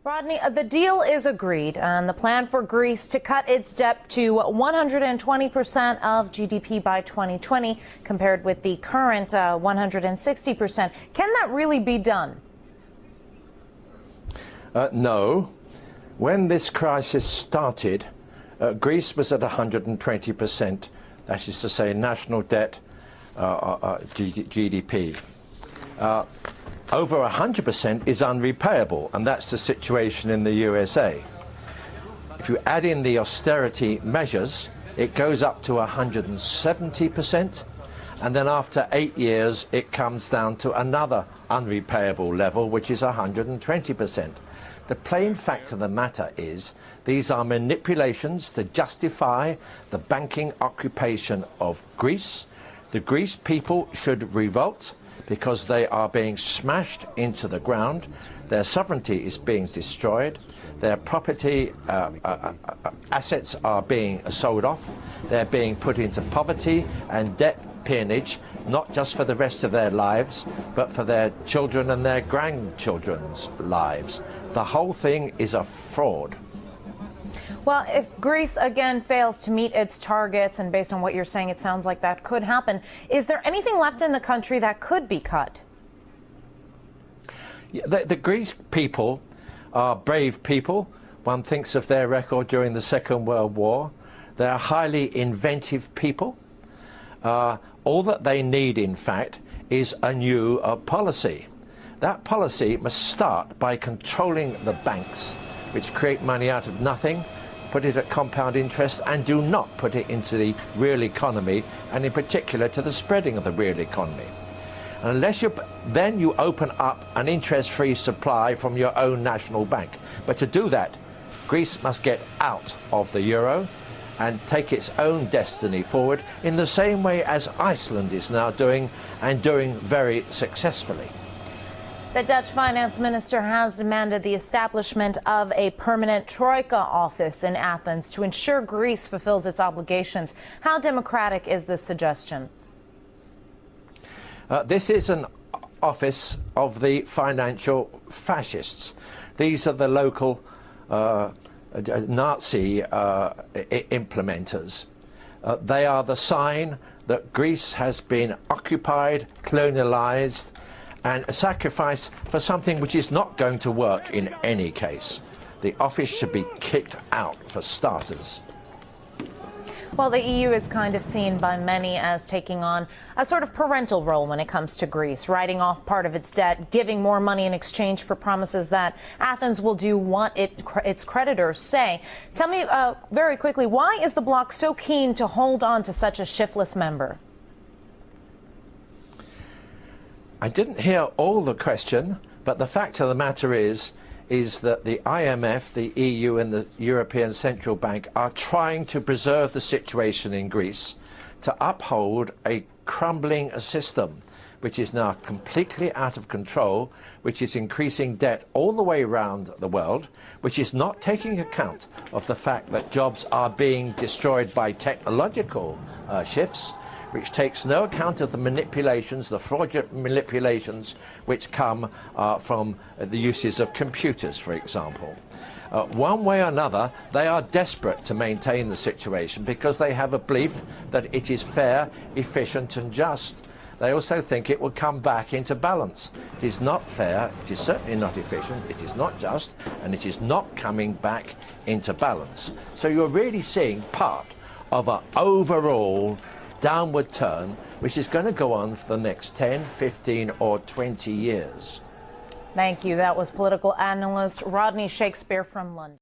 Rodney, the deal is agreed, and the plan for Greece to cut its debt to 120% of GDP by 2020, compared with the current 160%. Can that really be done? No. When this crisis started, Greece was at 120%, that is to say, national debt, GDP. Over 100% is unrepayable, and that's the situation in the USA. If you add in the austerity measures, it goes up to 170%, and then after 8 years it comes down to another unrepayable level, which is 120%. The plain fact of the matter is these are manipulations to justify the banking occupation of Greece. The Greece people should revolt, because they are being smashed into the ground, their sovereignty is being destroyed, their property assets are being sold off, they're being put into poverty and debt peonage, not just for the rest of their lives, but for their children and their grandchildren's lives. The whole thing is a fraud. Well, if Greece again fails to meet its targets, and based on what you're saying, it sounds like that could happen, is there anything left in the country that could be cut? Yeah, the Greek people are brave people. One thinks of their record during the Second World War. They're highly inventive people. All that they need, in fact, is a new policy. That policy must start by controlling the banks, which create money out of nothing, put it at compound interest, and do not put it into the real economy, and in particular to the spreading of the real economy. And unless then you open up an interest-free supply from your own national bank. But to do that, Greece must get out of the euro and take its own destiny forward in the same way as Iceland is now doing, and doing very successfully. The Dutch finance minister has demanded the establishment of a permanent troika office in Athens to ensure Greece fulfills its obligations. How democratic is this suggestion? This is an office of the financial fascists. These are the local Nazi implementers. They are the sign that Greece has been occupied, colonialized, and sacrificed for something which is not going to work in any case. The office should be kicked out, for starters. Well, the EU is kind of seen by many as taking on a sort of parental role when it comes to Greece, writing off part of its debt, giving more money in exchange for promises that Athens will do what its creditors say. Tell me very quickly, why is the bloc so keen to hold on to such a shiftless member? I didn't hear all the question, but the fact of the matter is that the IMF, the EU and the European Central Bank are trying to preserve the situation in Greece, to uphold a crumbling system which is now completely out of control, which is increasing debt all the way around the world, which is not taking account of the fact that jobs are being destroyed by technological shifts, which takes no account of the manipulations, the fraudulent manipulations which come from the uses of computers, for example. One way or another, they are desperate to maintain the situation because they have a belief that it is fair, efficient and just. They also think it will come back into balance. It is not fair, it is certainly not efficient, it is not just, and it is not coming back into balance. So you're really seeing part of an overall downward turn, which is going to go on for the next 10, 15 or 20 years. Thank you. That was political analyst Rodney Shakespeare from London.